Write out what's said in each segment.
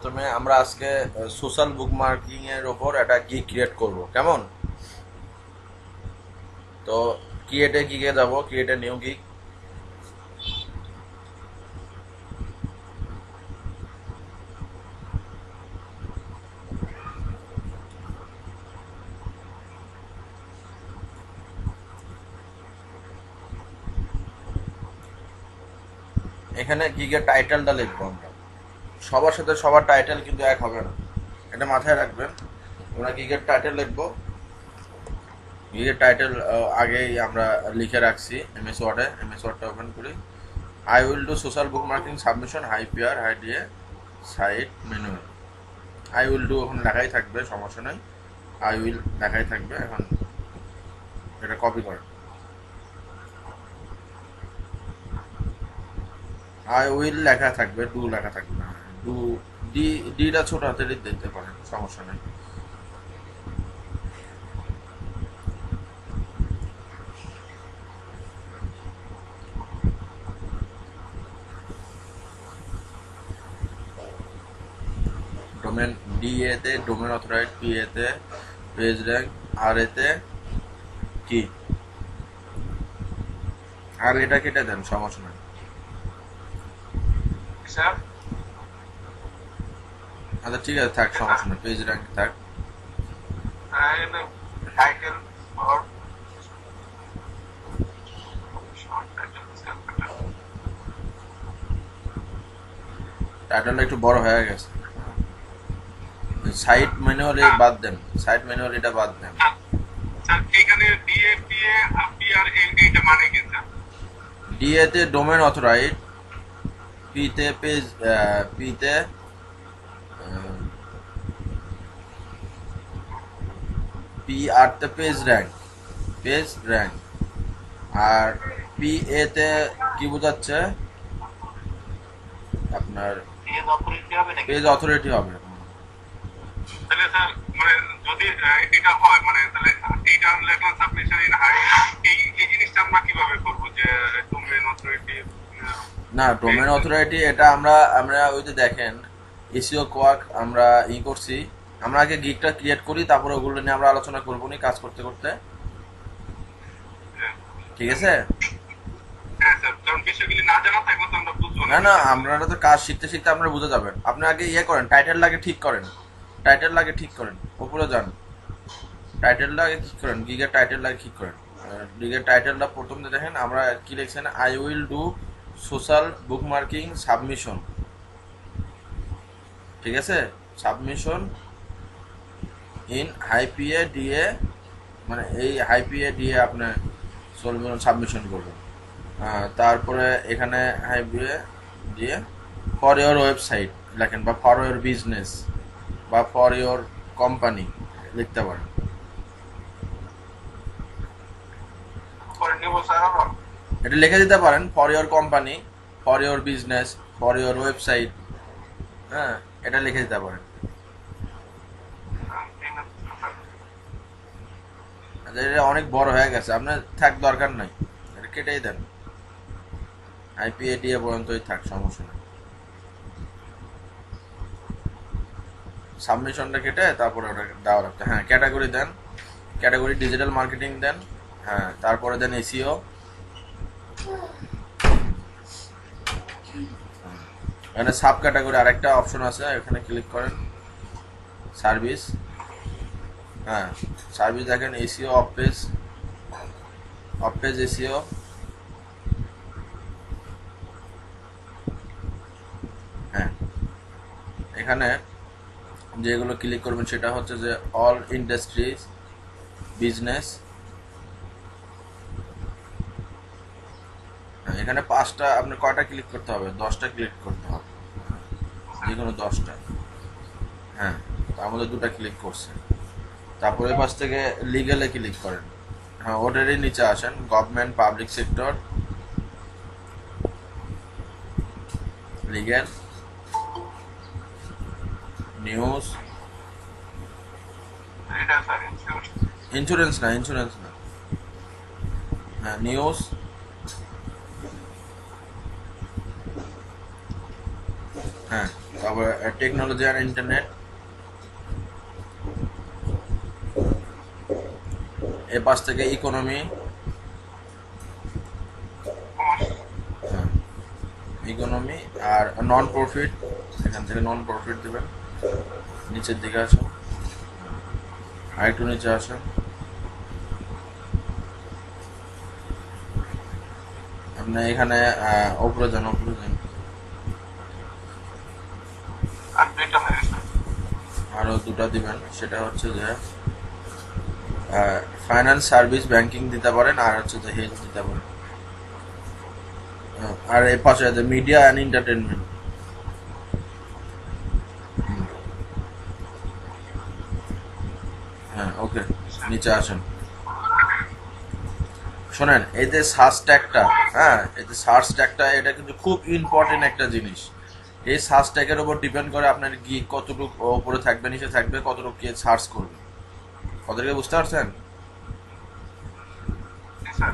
প্রথমে আমরা আজকে সোশ্যাল বুক মার্কিং এর ওপর একটা গিগ ক্রিয়েট করব, কেমন? তো ক্রিয়েটে গিগে যাব, ক্রিয়েটে নিউ গিগ। এখানে গিগের টাইটেলটা লিখবো আমরা। সবার সাথে সবার টাইটেল কিন্তু এক হবে না, এটা মাথায় রাখবেন। আমরা গিগের টাইটেল লিখবো। গিগের টাইটেল আগেই আমরা লিখে রাখছি এমএস ওয়ার্ডে। এমএস ওয়ার্ডটা ওপেন করি। I will do social bookmarking submission high PR high DA site menu. I will do এখন লেখাই থাকবে, সমস্যা নেই। আই উইল লেখাই থাকবে। এখন এটা কপি করেন। আই উইল লেখা থাকবে, ডু লেখা থাকবে না। ডু ডি, ডিটা ছোট হাতের দিতে পারেন, সমস্যা নেই। ডোমেন ডি এতে ডোমেন অথরাইজ, পি এতে পেজ র্যাঙ্ক, আর এতে কি, আর এটা কেটে দেন, সমস্যা নেই। স্যার আচ্ছা ঠিক আছে, থাক, সমস্যা নেই, পেজ র্যাঙ্ক থাক। টাইটেল ফর টাইটেলটা একটু বড় হয়ে গেছে। সাইট ম্যানুয়ালি বাদ দেন, সাইট ম্যানুয়ালিটা বাদ দেন। স্যার এখানে ডিএপিএ আপনি আর এইটা মানে কি স্যার? ডি এতে ডোমেন অথরাইজ, পিতে পেজ, পিতে পি আর তে পেজ র্যাঙ্ক, পেজ র্যাঙ্ক। আর পি এতে কি বোঝাচ্ছে আপনার পেজ অথরিটি হবে নাকি? পেজ অথরিটি হবে। তাহলে স্যার মানে যদি এটা হয় মানে তাহলে এটা লেখা সাবমিশন ইন হাই, এই জিনিসটা আমরা কিভাবে করব যে ডোমেইন অথরিটি? না, ডোমেন অথরিটি এটা আমরা আমরা ওই যে দেখেন এসিও কোয়াক আমরা করছি। আমরা আগে গিগটা ক্রিয়েট করি, তারপরে ওগুলো নিয়ে আমরা আলোচনা করবো নি কাজ করতে করতে, ঠিক আছে? হ্যাঁ স্যার, কারণ বিষয়গুলি না জানা থাকলে তো আমরা বুঝবো না না, আপনারা তো কাজ শিখতে শিখতে আপনারা বুঝে যাবেন। আপনি আগে করেন, টাইটেল লাগে ঠিক করেন, টাইটেল লাগে ঠিক করেন, উপরে যান, টাইটেলটা আগে ঠিক করেন, গিগের টাইটেল লাগে ঠিক করেন। গিগের টাইটেলটা প্রথম দেখেন আমরা কি লিখছেন, I will do social bookmarking submission, ঠিক আছে? Submission in high PA DA, মানে এই হাই পিএ ডিএ আপনি সাবমিশন করবেন। তারপরে এখানে হাই পিএ দিয়ে ফর ইওর ওয়েবসাইট লেখেন, বা ফর ইওর বিজনেস, বা ফর ইওর কোম্পানি লিখতে পারেন। করে নেব স্যার আমরা। এটা লিখে দিতে পারেন, for your company, for your business, for your website. হ্যাঁ, এটা লিখে দিতে পারেন। আচ্ছা, এটা অনেক বড় হয়ে গেছে, আপনার থাক, দরকার নাই, এটা কেটেই দেন। আইপিএডিএ পর্যন্তই থাক, সমস্যা নেই। সাবমিশনটা কেটে তারপরে ওটা দেওয়া রাখতে, হ্যাঁ ক্যাটাগরি দেন, ক্যাটাগরি ডিজিটাল মার্কেটিং দেন। হ্যাঁ, তারপরে দেন এসিও। এখানে সাব ক্যাটাগরি আরেকটা অপশন আছে, এখানে ক্লিক করেন, সার্ভিস। হ্যাঁ, সার্ভিস দেখেন, SEO off page, of page SEO. হ্যাঁ, এখানে যেগুলো ক্লিক করবেন সেটা হচ্ছে যে অল ইন্ডাস্ট্রিজ, বিজনেস। এখানে 5টা, আপনার কয়টা ক্লিক করতে হবে? 10টা ক্লিক করতে হবে, যে কোনো 10টা। হ্যাঁ, তার মধ্যে 2টা ক্লিক করছে। তারপরে পাশ থেকে লিগেলে ক্লিক করেন। হ্যাঁ, ওটারই নিচে আসেন, government, public sector, legal, news. এটা স্যার ইন্স্যুরেন্স না, ইন্স্যুরেন্স না। হ্যাঁ, নিউজ। হ্যাঁ, তারপর টেকনোলজি আর ইন্টারনেট, এ পাশ থেকে ইকোনমি, হ্যাঁ ইকোনমি আর নন প্রফিট, এখান থেকে নন প্রফিট দেবেন, নিচের দিকে আসুন, আর একটু নিচে আসুন, আপনি এখানে উপরে যান, উপরে যান, আর দুইটা হয়ে গেছে। আরও দুটা দিবেন, সেটা হচ্ছে যে ফাইন্যান্স সার্ভিস ব্যাংকিং দিতে পারেন, আর হচ্ছে যে হেলথ দিতে পারেন। আর এর পাশে আছে মিডিয়া অ্যান্ড এন্টারটেনমেন্ট। হ্যাঁ ওকে, নিচে আসেন। শোনেন, এই যে সার্চ ট্যাগটা, হ্যাঁ এই যে সার্চ ট্যাগটা, এটা কিন্তু খুব ইম্পর্টেন্ট একটা জিনিস। এই সার্চ ট্যাগের উপর ডিপেন্ড করে আপনার গিগ কতটুকু উপরে থাকবে, নিচে থাকবে, কতটুকু কে সার্চ করবে। কতটুকু বুঝতে পারছেন? জি স্যার।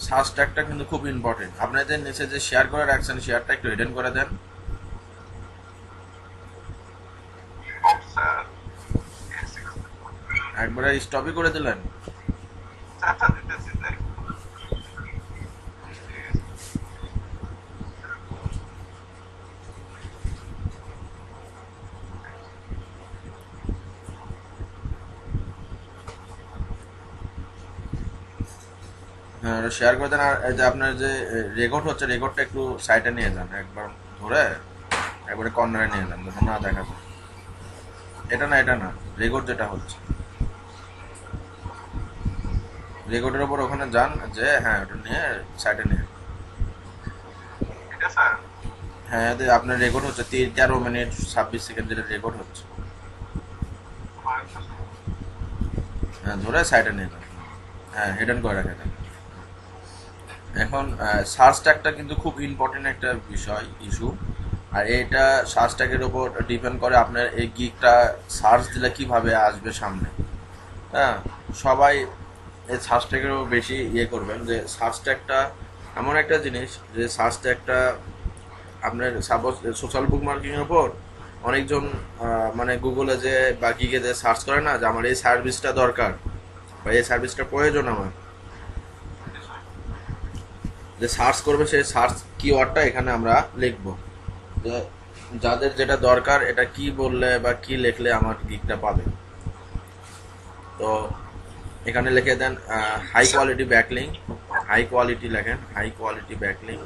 সার্চ ট্যাগটা কিন্তু খুব ইম্পর্টেন্ট। আপনাদের নিচে যে শেয়ার করে রাখছেন, শেয়ারটা একটু হিডেন করে দেন। ও স্যার, একবারে স্টপই করে দিলেন। চাচা দিতেছি স্যার। হ্যাঁ শেয়ার করে দেন। আর এই যে আপনার যে রেকর্ড হচ্ছে, রেকর্ডটা একটু সাইডে নিয়ে যান, একবার ধরে একবারে কর্নারে নিয়ে যান, যাতে না দেখা যায়। এটা না, এটা না, রেকর্ড যেটা হচ্ছে, রেকর্ডের ওপর ওখানে যান, যে হ্যাঁ ওটা নিয়ে সাইডে নিয়ে। এটা স্যার। হ্যাঁ এতে আপনার রেকর্ড হচ্ছে 13 মিনিট 26 সেকেন্ড, যেটা রেকর্ড হচ্ছে। আচ্ছা স্যার। হ্যাঁ ধরে সাইডে নিয়ে যান, হ্যাঁ হিডেন করে রাখে দেন। এখন সার্চ ট্যাগটা কিন্তু খুব ইম্পর্টেন্ট একটা বিষয়, ইস্যু। আর এটা সার্চ ট্যাগের উপর ডিপেন্ড করে আপনার এই গিগটা সার্চ দিলে কিভাবে আসবে সামনে। হ্যাঁ সবাই এই সার্চ ট্যাগের উপর বেশি ইয়ে করবেন, যে সার্চ ট্যাগটা এমন একটা জিনিস, যে সার্চ ট্যাগটা আপনার সাপোজ সোশ্যাল বুক মার্কিংয়ের ওপর অনেকজন মানে গুগলে যে বা গিগে যে সার্চ করে না, যে আমার এই সার্ভিসটা দরকার বা এই সার্ভিসটা প্রয়োজন আমার, যে সার্চ করবে সেই সার্চ কিওয়ার্ডটা এখানে আমরা লিখবো, যে যাদের যেটা দরকার এটা কি বললে বা কি লিখলে আমার গিগটা পাবে। তো এখানে লিখে দেন high quality backlink, high quality লেখেন, হাই কোয়ালিটি ব্যাকলিং।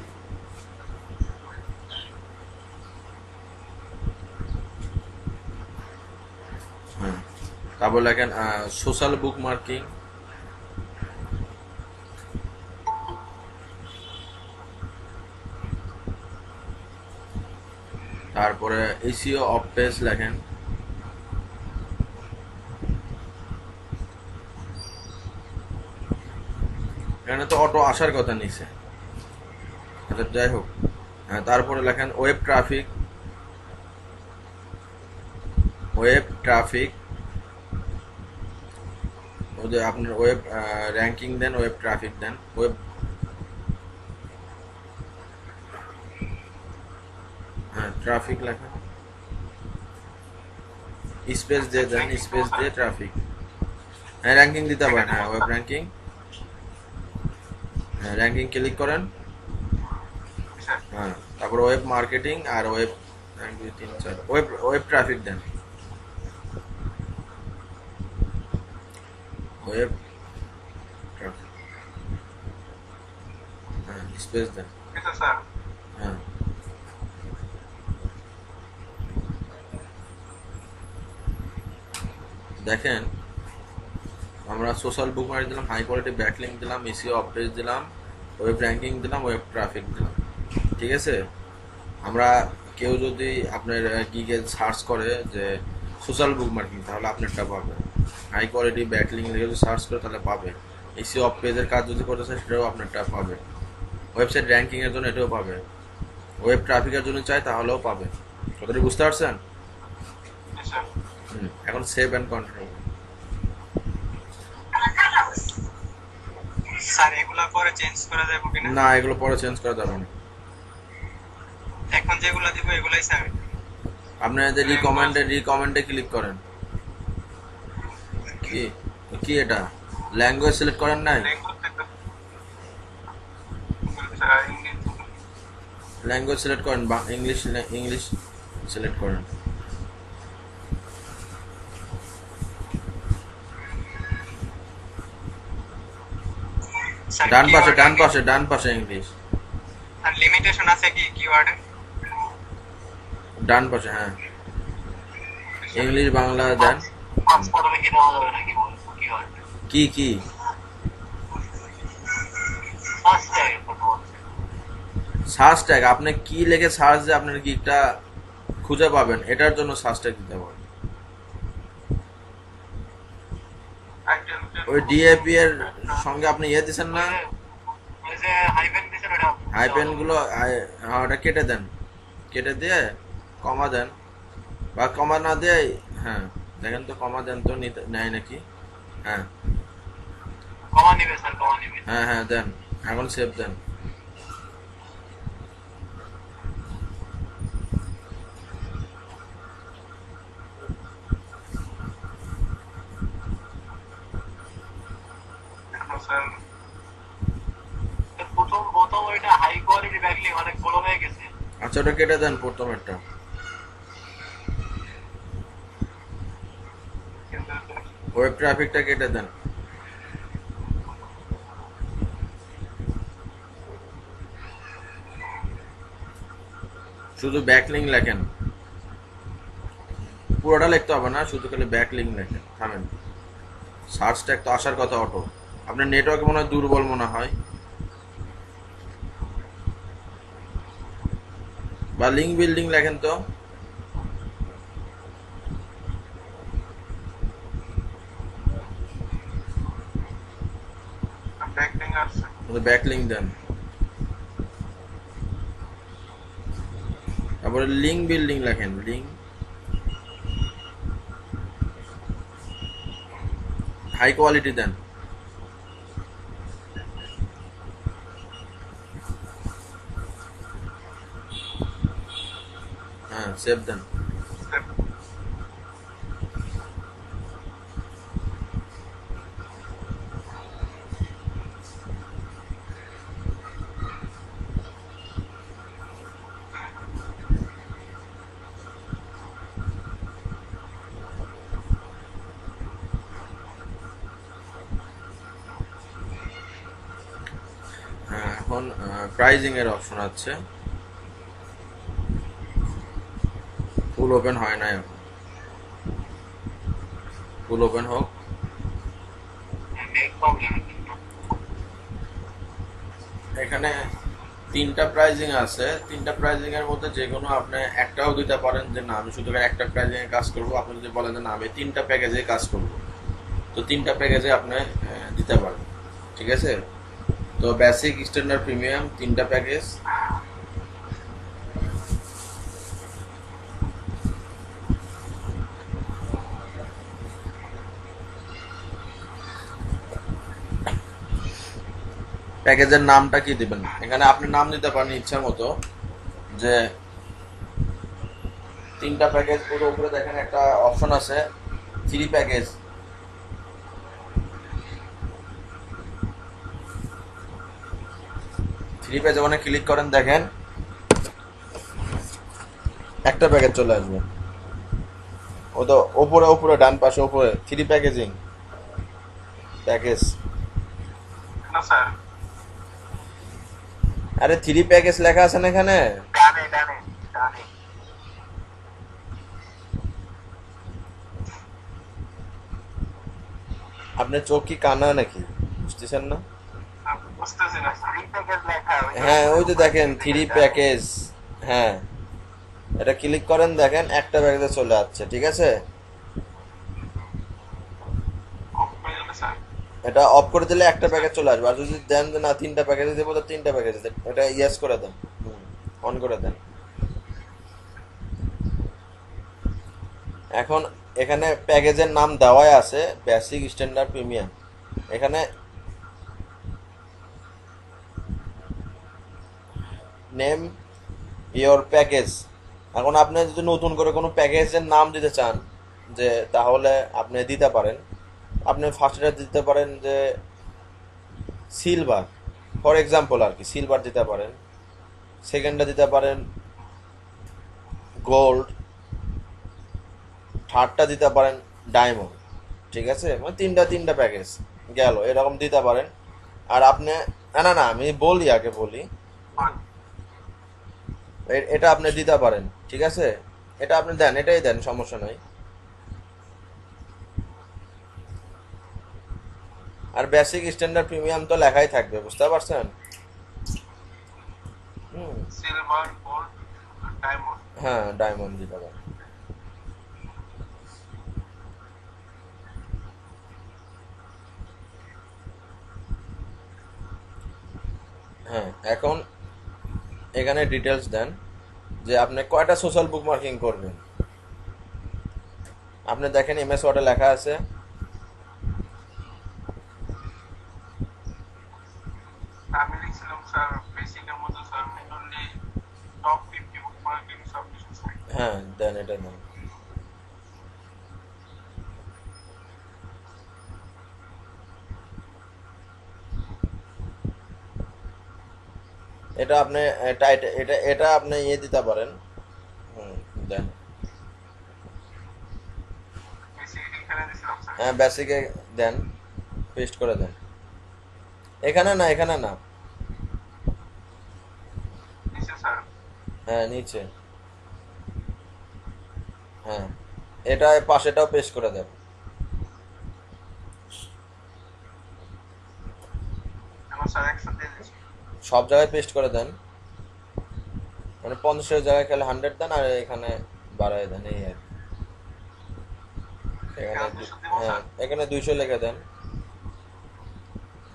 হ্যাঁ তারপর লেখেন সোশ্যাল বুক মার্কিং, তারপরে এসিও অফ পেজ লেখেন, এখানে তো অটো আসার কথা নিচে, আচ্ছা যাই হোক। হ্যাঁ তারপরে লেখেন ওয়েব ট্রাফিক, ওয়েব ট্রাফিক, ও যে আপনার ওয়েব র্যাঙ্কিং দেন, ওয়েব ট্রাফিক দেন, ওয়েব হ্যাঁ ট্রাফিক লেখেন, স্পেস দিয়ে দেন, স্পেস দিয়ে ট্রাফিক। হ্যাঁ র্যাঙ্কিং দিতে পারেন, হ্যাঁ ওয়েব র্যাঙ্কিং, হ্যাঁ র্যাঙ্কিং ক্লিক করেন। হ্যাঁ তারপর ওয়েব মার্কেটিং আর ওয়েব 1 2 3 4 ওয়েব ওয়েব ট্রাফিক দেন, ওয়েব ট্রাফিক, হ্যাঁ স্পেস দেন। এটা স্যার। হ্যাঁ দেখেন, আমরা সোশ্যাল বুক মার্ক দিলাম, হাই কোয়ালিটি ব্যাকলিং দিলাম, এসিও অফ পেজ দিলাম, ওয়েব র্যাঙ্কিং দিলাম, ওয়েব ট্রাফিক দিলাম। ঠিক আছে, আমরা কেউ যদি আপনার গিগে সার্চ করে যে সোশ্যাল বুক মার্কিং, তাহলে আপনারটা পাবে। হাই কোয়ালিটি ব্যাকলিং লিখে যদি সার্চ করে তাহলে পাবে। এসিও অফ পেজের কাজ যদি করতে চায় সেটাও আপনারটা পাবে। ওয়েবসাইট র্যাঙ্কিংয়ের জন্য এটাও পাবে। ওয়েব ট্রাফিকের জন্য চাই তাহলেও পাবে। কথাটা বুঝতে পারছেন? জি স্যার। এখন সেভ অ্যান্ড কন্টিনিউ। স্যার এগুলা পরে চেঞ্জ করা যাবে কিনা? না এগুলো পরে চেঞ্জ করা যাবে না। এখন যেগুলা দিব এগুলাই স্যার। আপনাদের রিকমেন্ডে ক্লিক করেন। কি কি এটা ল্যাঙ্গুয়েজ সিলেক্ট করেন নাই? ল্যাঙ্গুয়েজ সিলেক্ট করেন, ইংলিশ সিলেক্ট করেন। ডান পাশে ইংলিশ। আর লিমিটেশন আছে কি কিওয়ার্ডে? ডান পাশে, হ্যাঁ, ইংলিশ বাংলা দেন। কি কি সার্চ ট্যাগ, আপনি কি লিখে সার্চ দিয়ে আপনার গিগটা খুঁজে পাবেন, এটার জন্য সার্চ ট্যাগ দিতে পারেন। ওই ডিএপি এর সঙ্গে আপনি দিছেন না, হাইপেন গুলো, ওটা কেটে দেন, কেটে দিয়ে কমা দেন, বা কমা না দিয়ে, হ্যাঁ দেখেন তো কমা দেন তো নেয় নাকি। হ্যাঁ হ্যাঁ দেন, এখন সেভ দেন। আচ্ছা ওটা কেটে দেন, প্রথমেরটা ওয়েব ট্রাফিকটা কেটে দেন। শুধু ব্যাকলিং লেখেন, পুরোটা লিখতে হবে না, শুধু খালি ব্যাকলিং লেখেন। থামেন, সার্চ ট্যাগ তো আসার কথা অটো। আপনার নেটওয়ার্ক মনে হয় দুর্বল মনে হয়, বা লিঙ্ক বিল্ডিং লেখেন তো। ব্যাকলিং দেন, তারপরে লিঙ্ক বিল্ডিং লেখেন, লিঙ্ক হাই কোয়ালিটি দেন। হ্যাঁ সেভ দেন। হ্যাঁ এখন প্রাইজিং এর অপশন আছে, ফুল ওপেন হয় না এখন, ফুল ওপেন হোক। এখানে 3টা প্রাইজিং আছে, 3টা প্রাইজিং এর মধ্যে যে কোনো আপনি একটাও দিতে পারেন, যে না আমি শুধু একটা প্রাইজিং এ কাজ করব। আপনি যদি বলেন যে না আমি 3টা প্যাকেজে কাজ করব, তো 3টা প্যাকেজে আপনি দিতে পারেন, ঠিক আছে। তো বেসিক, স্ট্যান্ডার্ড, প্রিমিয়াম 3টা প্যাকেজ। প্যাকেজের নামটা কি দিবেন, এখানে আপনি নাম দিতে পারেন ইচ্ছা মতো। যে 3টা প্যাকেজ, পুরো উপরে দেখেন একটা অপশন আছে 3 প্যাকেজ। 3 পেজে মানে ক্লিক করেন, দেখেন একটা প্যাকেজ চলে আসবে। ও তো উপরে ডান পাশে উপরে 3 প্যাকেজিং প্যাকেজ। আরে 3 প্যাকেজ লেখা আছে না এখানে। আপনার চোখ কি কানা নাকি, বুঝতেছেন না? হ্যাঁ ওই তো দেখেন 3 প্যাকেজ। হ্যাঁ এটা ক্লিক করেন, দেখেন একটা প্যাকেজে চলে আসছে, ঠিক আছে। এটা অফ করে দিলে একটা প্যাকেজ চলে আসবে। আর যদি দেন যে না 3টা প্যাকেজে দেবো, তো 3টা প্যাকেজে দেন, এটা ইয়েস করে দেন, অন করে দেন। এখন এখানে প্যাকেজের নাম দেওয়াই আছে বেসিক, স্ট্যান্ডার্ড, প্রিমিয়াম। এখানে নেম ইয়োর প্যাকেজ, এখন আপনি যদি নতুন করে কোনো প্যাকেজের নাম দিতে চান যে তাহলে আপনি দিতে পারেন। আপনি ফার্স্টে দিতে পারেন যে সিলভার, ফর এক্সাম্পল আর কি, সিলভার দিতে পারেন। সেকেন্ডে দিতে পারেন গোল্ড। থার্ডটা দিতে পারেন ডায়মন্ড। ঠিক আছে, মানে তিনটা প্যাকেজ গেল, এরকম দিতে পারেন। আর আপনি, না না না, আমি বলি, আগে বলি, এটা আপনি দিতে পারেন। ঠিক আছে, এটা আপনি দেন, এটাই দেন, সমস্যা নাই। আর বেসিক স্ট্যান্ডার্ড প্রিমিয়াম তো লেখাই থাকবে, বুঝতে পারছেন? হুম। Silver, gold, diamond. হ্যাঁ, ডায়মন্ড দিতে পারেন। হ্যাঁ, এখন এখানে ডিটেলস দেন যে আপনি কয়টা সোশ্যাল বুক মার্কিং করবেন। আপনি দেখেন এমএস ওয়ার্ডে লেখা আছে। আমি লিখছিলাম স্যার বেসিকের মধ্যে স্যার মেনলি টপ 50 বুক মার্কেটিং সব কিছু স্যার। হ্যাঁ, দেন, এটা দেন। এটা আপনি টাইট, এটা আপনি ইয়ে দিতে পারেন। হুম, দেন। বেসিক এখানে দিছিলাম স্যার। হ্যাঁ, বেসিকে দেন, পেস্ট করে দেন। এখানে না, এখানে না। নিচে স্যার। হ্যাঁ, নিচে। হ্যাঁ, এটা পাশেটাও পেস্ট করে দেন। এখন স্যার একসাথে দিচ্ছি। সব জায়গায় পেস্ট করে দেন, মানে 50-এর জায়গায় খেলে 100 দেন, আর এখানে বাড়ায় দেন, এই আর কি। এখানে এখানে 200 দিব হ্যাঁ, স্যার। এখানে 200 লিখে দেন।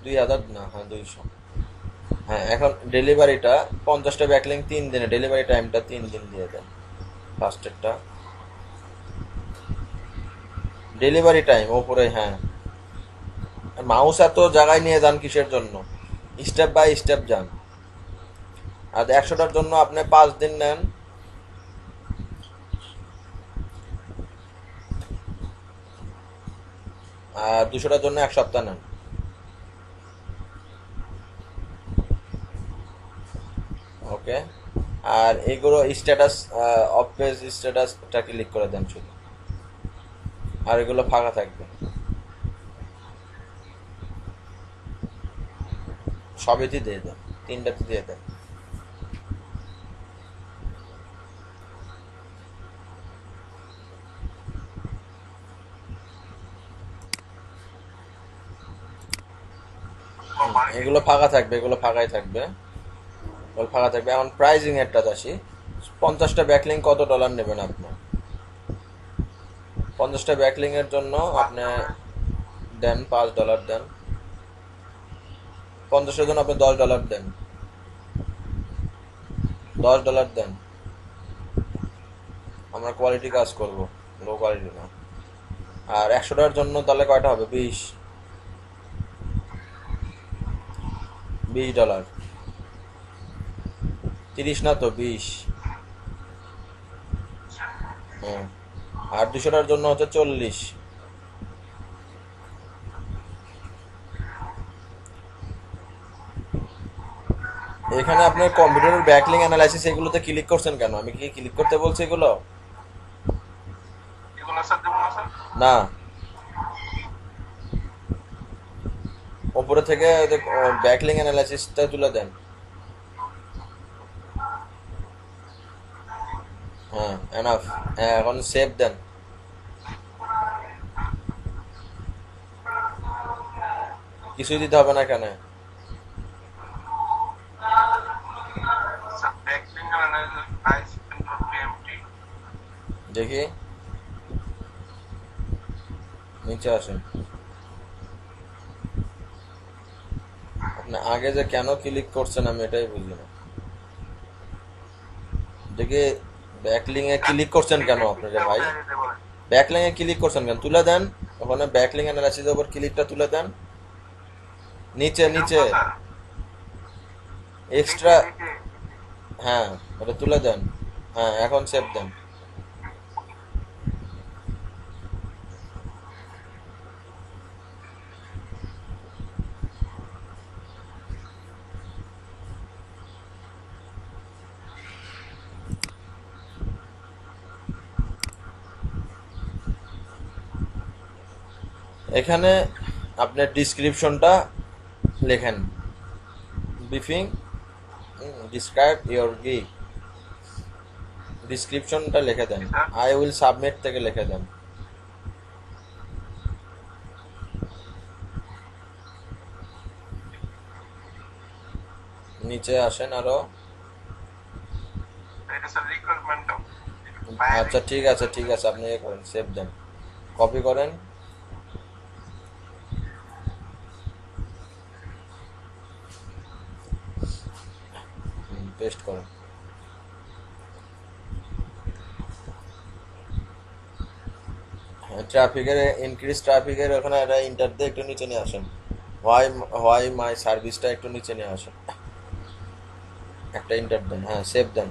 2000 না, হ্যাঁ 200। হ্যাঁ, এখন ডেলিভারিটা 50টা ব্যাকলিং 3 দিনে, ডেলিভারি টাইমটা 3 দিন দিয়ে দেন ফার্স্টেরটা। ডেলিভারি টাইম ওপরে, হ্যাঁ। মাউস এত জায়গায় নিয়ে যান কিসের জন্য? স্টেপ বাই স্টেপ যান। আর 100টার জন্য আপনি 5 দিন নেন। আর 200টার জন্য 1 সপ্তাহ নেন। ওকে। আর এগুলো স্ট্যাটাস, অফ পেজ স্ট্যাটাসটা ক্লিক করে দেন শুধু, আর এগুলো ফাঁকা থাকবে। সবেতে দিয়ে দেন, 3টাতে দিয়ে দেন। এগুলো ফাঁকা থাকবে, এগুলো ফাঁকাই থাকবে, এগুলো ফাঁকা থাকবে। এখন প্রাইজিং এরটা আসি। 50টা ব্যাকলিং কত ডলার নেবেন আপনি? 50টা ব্যাকলিং এর জন্য আপনি দেন $5 দেন। 50-এর জন্য আপনি $10 দেন। $10 দেন। আমরা কোয়ালিটি কাজ করব, লো কোয়ালিটি না। আর 100টার জন্য তাহলে কয়টা হবে? 20 $20। 30 না তো, 20। হ্যাঁ। আর 200টার জন্য হচ্ছে 40। এখানে আপনার কম্পিউটারের ব্যাকলিং অ্যানালাইসিস এগুলোতে ক্লিক করছেন কেন? আমি কি ক্লিক করতে বলছি এগুলো? এগুলো স্যার দেবো না স্যার? না, ওপরে থেকে ব্যাকলিং অ্যানালাইসিসটা তুলে দেন। হ্যাঁ, এনাফ। হ্যাঁ, এখন সেভ দেন। কিছুই দিতে হবে না এখানে। Sir backlink analysis ICM.pmt। দেখি, নিচে আসেন। আপনি আগে যে কেন ক্লিক করছেন আমি এটাই বুঝি না। দেখি, ব্যাকলিং এ ক্লিক করছেন কেন আপনারা ভাই? ব্যাকলিং এ ক্লিক করছেন কেন? তুলে দেন, ওখানে ব্যাকলিং অ্যানালাইসিসের উপর ক্লিকটা তুলে দেন। নিচে নিচে এক্সট্রা, হ্যাঁ, ওটা তুলে দেন। হ্যাঁ, এখন সেভ দেন। এখানে আপনার ডিসক্রিপশনটা লেখেন, ব্রিফিং ডিসক্রাইব ইয়োর গিগ, ডিসক্রিপশনটা লিখে দেন। স্যার আই উইল সাবমিট থেকে লিখে দেন। নিচে আসেন আরো। এটা স্যার রিকোয়ারমেন্ট আচ্ছা ঠিক আছে, ঠিক আছে, আপনি ইয়ে করেন, সেভ দেন, কপি করেন, পেস্ট করেন। ট্রাফিকের ইনক্রিজ, ট্রাফিকের ওখানে একটা ইন্টার দিয়ে একটু নিচে নিয়ে আসেন। হোয়াই মাই সার্ভিসটা একটু নিচে নিয়ে আসেন, একটা ইন্টার দেন। হ্যাঁ, সেভ দেন।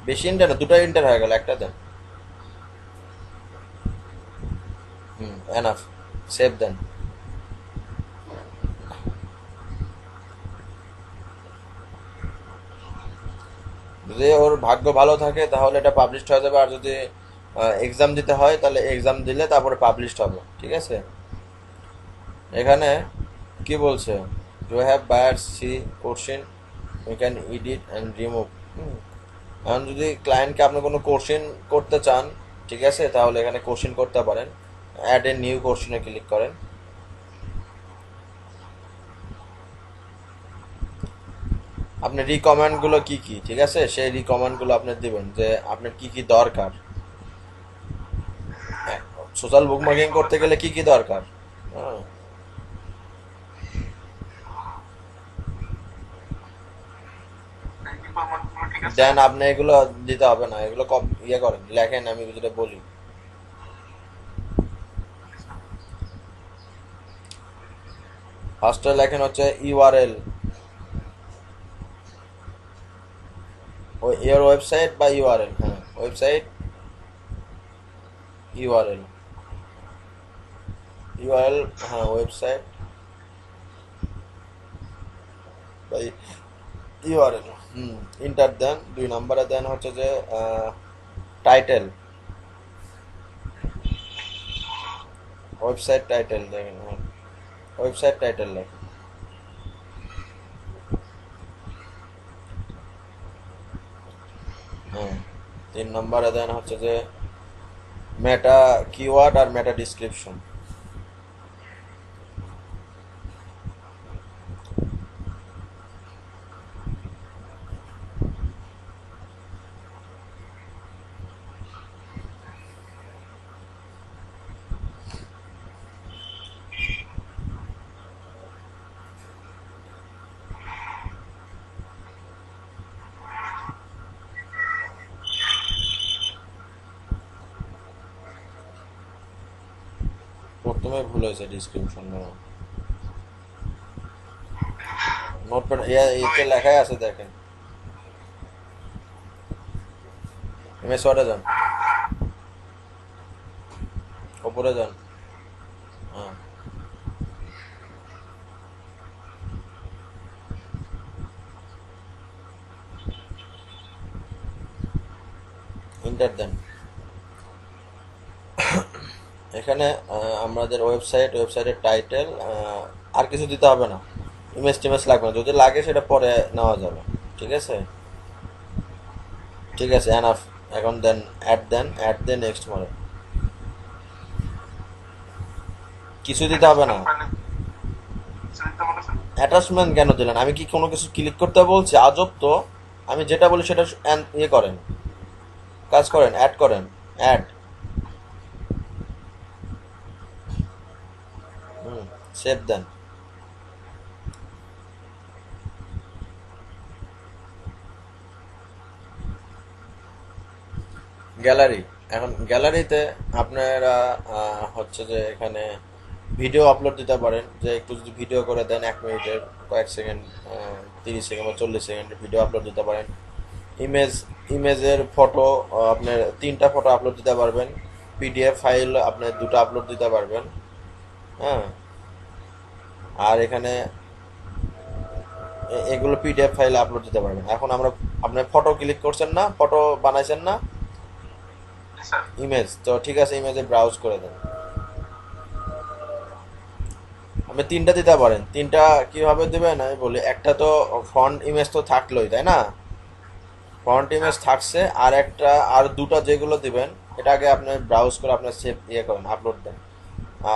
বেশি ইন্টার না, দুটো ইন্টার হয়ে গেল, একটা দেন। এনাফ, সেভ দেন। যদি ওর ভাগ্য ভালো থাকে তাহলে এটা পাবলিশড হয়ে যাবে, আর যদি এক্সাম দিতে হয় তাহলে এক্সাম দিলে তারপরে পাবলিশড হবে, ঠিক আছে। এখানে কি বলছে, you have buyer see question, you can edit and remove. এখন যদি ক্লায়েন্টকে আপনি কোনো কোশ্চেন করতে চান, ঠিক আছে, তাহলে এখানে কোশ্চেন করতে পারেন। অ্যাড এ নিউ কোশ্চেনে ক্লিক করেন। আপনি রিকমেন্ডগুলো কি কি, ঠিক আছে, সেই রিকমেন্ডগুলো আপনি দিবেন যে আপনার কি কি দরকার। সোশ্যাল বুক মার্কিং করতে গেলে কি কি দরকার। হ্যাঁ, রিকোয়ারমেন্টগুলো ঠিক আছে দেন আপনি এগুলো দিতে হবে না, এগুলো ইয়ে করেন, লেখেন, আমি যেটা বলি। ফার্স্টে লেখেন হচ্ছে ইউআরএল, এর ওয়েবসাইট বা ইউআরএল। হ্যাঁ, ওয়েবসাইট, ইউআরএল, ইউআরএল, হ্যাঁ, ওয়েবসাইট বা ইউআরএল। ইন্টার দেন। 2 নম্বরে দেন হচ্ছে যে টাইটেল, ওয়েবসাইট টাইটেল দেখেন। হ্যাঁ, ওয়েবসাইট টাইটেল লেখেন। হ্যাঁ, 3 নম্বরে দেন হচ্ছে যে মেটা কিওয়ার্ড আর মেটা ডিসক্রিপশন। প্রথমে ভুল হয়েছে ডিসক্রিপশন, নোটপ্যাড এতে লেখাই আছে, দেখেন। এমএস ওয়ার্ডে যান, ওপরে যান। হ্যাঁ, ইন্টার দেন। এখানে আমাদের ওয়েবসাইটের টাইটেল, আর কিছু দিতে হবে না, ইমেজ টিমেজ লাগবে না, যদি লাগে সেটা পরে নেওয়া যাবে, ঠিক আছে। ঠিক আছে, এনাফ। এখন দেন অ্যাড দেন নেক্সট মানে কিছু দিতে হবে না। অ্যাটাচমেন্ট কেন দিলেন? আমি কি কোনো কিছু ক্লিক করতে বলছি? আজব তো। আমি যেটা বলি সেটা ইয়ে করেন, কাজ করেন, অ্যাড করেন, অ্যাড। সেভ দেন। গ্যালারি, এখন গ্যালারিতে আপনারা হচ্ছে যে এখানে ভিডিও আপলোড দিতে পারেন, যে একটু যদি ভিডিও করে দেন 1 মিনিটের, কয়েক সেকেন্ড, 30 সেকেন্ড বা 40 সেকেন্ডের ভিডিও আপলোড দিতে পারেন। ইমেজ, ইমেজের ফটো আপনার 3টা ফটো আপলোড দিতে পারবেন, পিডিএফ ফাইল আপনি 2টা আপলোড দিতে পারবেন। হ্যাঁ, আর এখানে এগুলো পিডিএফ ফাইল আপলোড দিতে পারবেন। এখন আমরা, আপনি ফটো ক্লিক করছেন না, ফটো বানাইছেন না, জি স্যার। ইমেজ তো ঠিক আছে, ইমেজে ব্রাউজ করে দেন। আপনি 3টা দিতে পারেন। 3টা কিভাবে দেবেন আমি বলি। একটা তো ফ্রন্ট ইমেজ তো থাকলোই, তাই না? ফ্রন্ট ইমেজ থাকছে, আর একটা, আর 2টা যেগুলো দিবেন এটা আগে আপনি ব্রাউজ করে আপনার সেভ ইয়ে করেন, আপলোড দেন।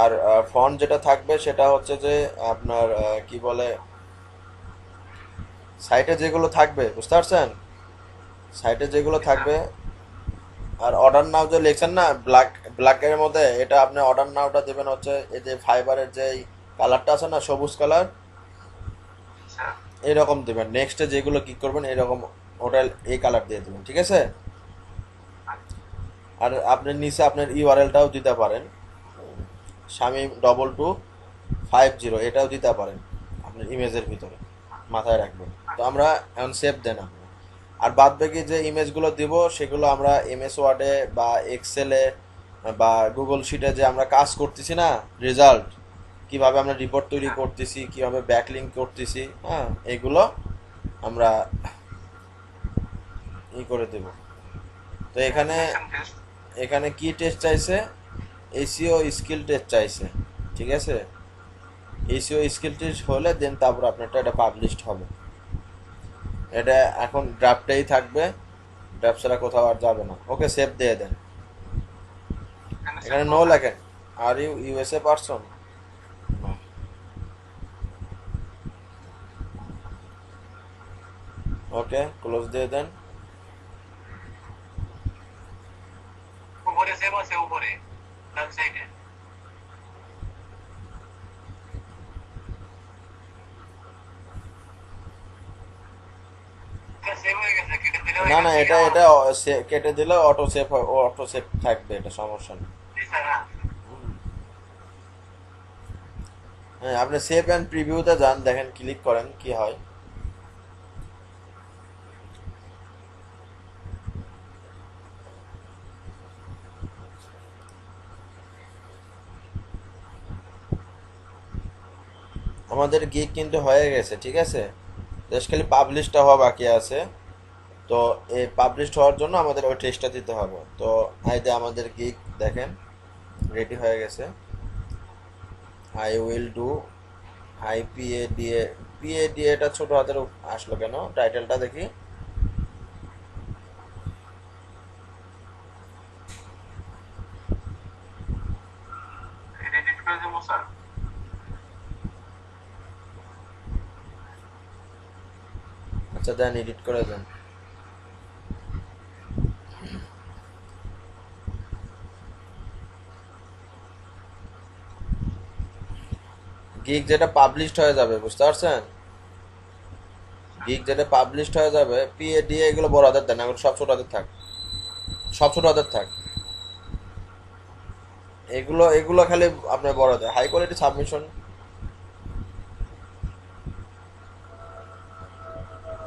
আর ফন্ট যেটা থাকবে সেটা হচ্ছে যে আপনার কি বলে, সাইটে যেগুলো থাকবে, বুঝতে পারছেন? সাইটে যেগুলো জি স্যার। থাকবে। আর অর্ডার নাও যে লিখছেন না ব্ল্যাকের মধ্যে, এটা আপনি অর্ডার নাওটা দেবেন হচ্ছে এই যে ফাইবারের যে কালারটা আছে না, সবুজ কালার, জি স্যার। এরকম দেবেন। নেক্সটে যেগুলো ক্লিক করবেন এরকম ওটা এই কালার দিয়ে দেবেন, ঠিক আছে? আর আপনি নিচে আপনার ইউআরএলটাও দিতে পারেন, শামিম 2250, এটাও দিতে পারেন আপনার ইমেজের ভিতরে, মাথায় রাখবেন। তো আমরা এখন সেভ দেন আপনি। আর বাদ বাকি যে ইমেজগুলো দিব সেগুলো আমরা এমএস ওয়ার্ডে বা এক্সেলে বা গুগল শিটে যে আমরা কাজ করতেছি না, রেজাল্ট কিভাবে আমরা রিপোর্ট তৈরি করতেছি, কিভাবে ব্যাকলিঙ্ক করতেছি, হ্যাঁ, এগুলো আমরা করে দেব। তো এখানে, অ্যাপ্লিকেশন টেস্ট। এখানে কি টেস্ট চাইছে? এসইও স্কিল টেস্ট চাইছে, ঠিক আছে? এসইও স্কিল টেস্ট হলে দেন তারপর আপনারটা এটা পাবলিশড হবে। এটা এখন ড্রাফটেই থাকবে, ড্রাফট ছাড়া কোথাও আর যাবে না। ওকে, সেভ দিয়ে দেন। এখানে সেভ এখানে নো করবেন। লেখেন। আর you USA person? Okay, close দিয়ে দেন। উপরে সেভ আছে, উপরে ডান সাইডে। সেভ হয়ে গেছে, কেটে দিলে না হয়ে না, গেছে কি এটা আমার? এটা কেটে দিলে অটো সেভ, অটো সেভ থাকবে, এটা সমস্যা নেই। জি স্যার, হ্যাঁ। হ্যাঁ, আপনি সেভ অ্যান্ড প্রিভিউতে যান, দেখেন, ক্লিক করেন কি হয়। আমাদের গিগ কিন্তু হয়ে গেছে, ঠিক আছে? জাস্ট খালি পাবলিশটা হওয়া বাকি আছে। তো এই পাবলিশড হওয়ার জন্য আমাদের ওই টেস্টটা দিতে হবে। তো আইতে আমাদের গিগ দেখেন রেডি হয়ে গেছে। I will do high PADA. পিএডিএটা ছোট হাতের আসলো কেন? টাইটেলটা দেখি। এডিট করে দেবো স্যার। আচ্ছা দেন, এডিট করে দেন। গিগ যেটা পাবলিশড হয়ে যাবে, বুঝতে পারছেন? গিগ যেটা পাবলিশড হয়ে যাবে, পিএডিএ এগুলো বড় হাতের দেন, এগুলো সব ছোট হাতের থাক, সব ছোট হাতের থাক। এগুলো এগুলো খালি আপনার বড় হাতের, হাই কোয়ালিটি সাবমিশন।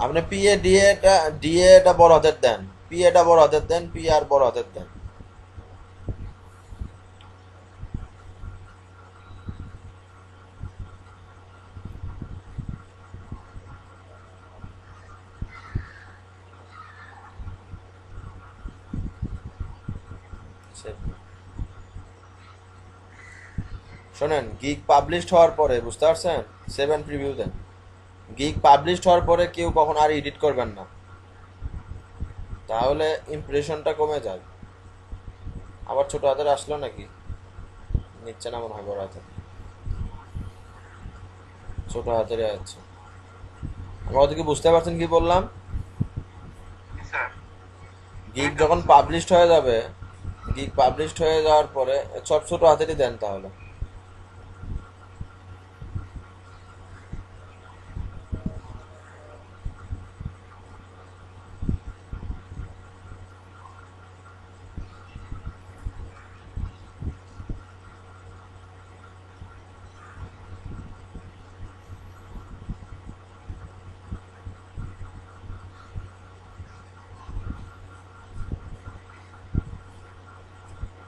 আপনি ডিএটা বড় হাতের দেন, পিএটা বড় হাতের দেন, পি আর বড় হাতের দেন। শোনেন, গিগ পাবলিশড হওয়ার পরে, বুঝতে পারছেন, সেভেন প্রিভিউ দেন। গিগ পাবলিশড হওয়ার পরে কেউ কখন আর এডিট করবেন না, তাহলে ইমপ্রেশনটা কমে যায়। আবার ছোট হাতের আসলো নাকি? নিচ্ছে না মনে হয়, বড় হাতের। ছোট হাতেরই আছে। আমার ওদিকে বুঝতে পারছেন কি বললাম? জি স্যার। গিগ যখন পাবলিশড হয়ে যাবে, গিগ পাবলিশড হয়ে যাওয়ার পরে সব ছোট হাতেরই দেন তাহলে।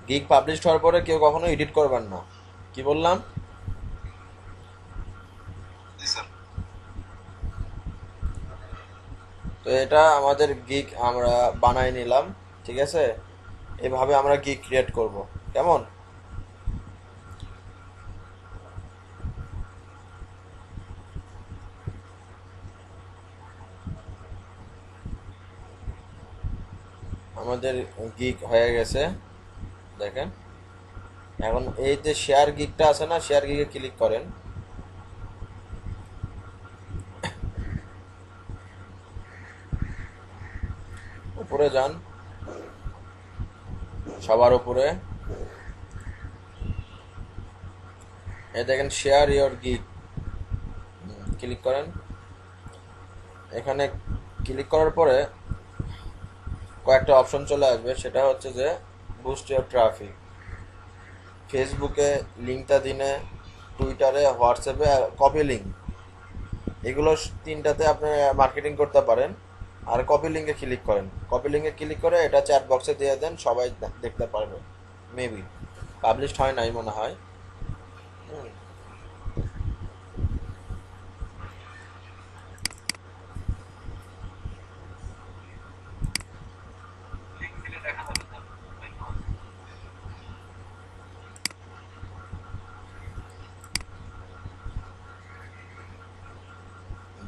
গিগ পাবলিশ হওয়ার পরে কেউ কখনো এডিট করবেন না। কি বললাম? জি স্যার। তো এটা আমাদের গিগ আমরা বানাই নিলাম, ঠিক আছে? এভাবে আমরা গিগ ক্রিয়েট করব, কেমন? আমাদের গিগ হয়ে গেছে, দেখেন। এখন এই যে শেয়ার গিগটা আছে না, শেয়ার গিগে ক্লিক করেন। উপরে যান, সবার উপরে এই দেখেন শেয়ার ইয়োর গিগ, ক্লিক করেন। এখানে ক্লিক করার পরে কয়েকটা অপশন চলে আসবে, সেটা হচ্ছে যে বুস্ট ইয়োর ট্রাফিক, ফেসবুকে লিঙ্কটা দিনে, টুইটারে, হোয়াটসঅ্যাপে কপি লিঙ্ক, এগুলো তিনটাতে আপনি মার্কেটিং করতে পারেন। আর কপি লিঙ্কে ক্লিক করেন, কপি লিঙ্কে ক্লিক করে এটা চ্যাট বক্সে দিয়ে দেন, সবাই দেখতে পারবে। মেবি পাবলিশড হয় নাই মনে হয়। হুম, লিঙ্ক দিলে দেখা যাবে স্যার।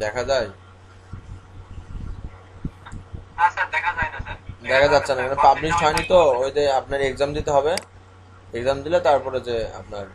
দেখা যায়? না স্যার, দেখা যায় না স্যার। দেখা যাচ্ছে না, স্যার, এখানে publish পাবলিশড হয় হয়নি নাই তো। বলে। ওই যে আপনার এক্সাম দিতে হবে, এক্সাম দিলে তারপরে যে আপনার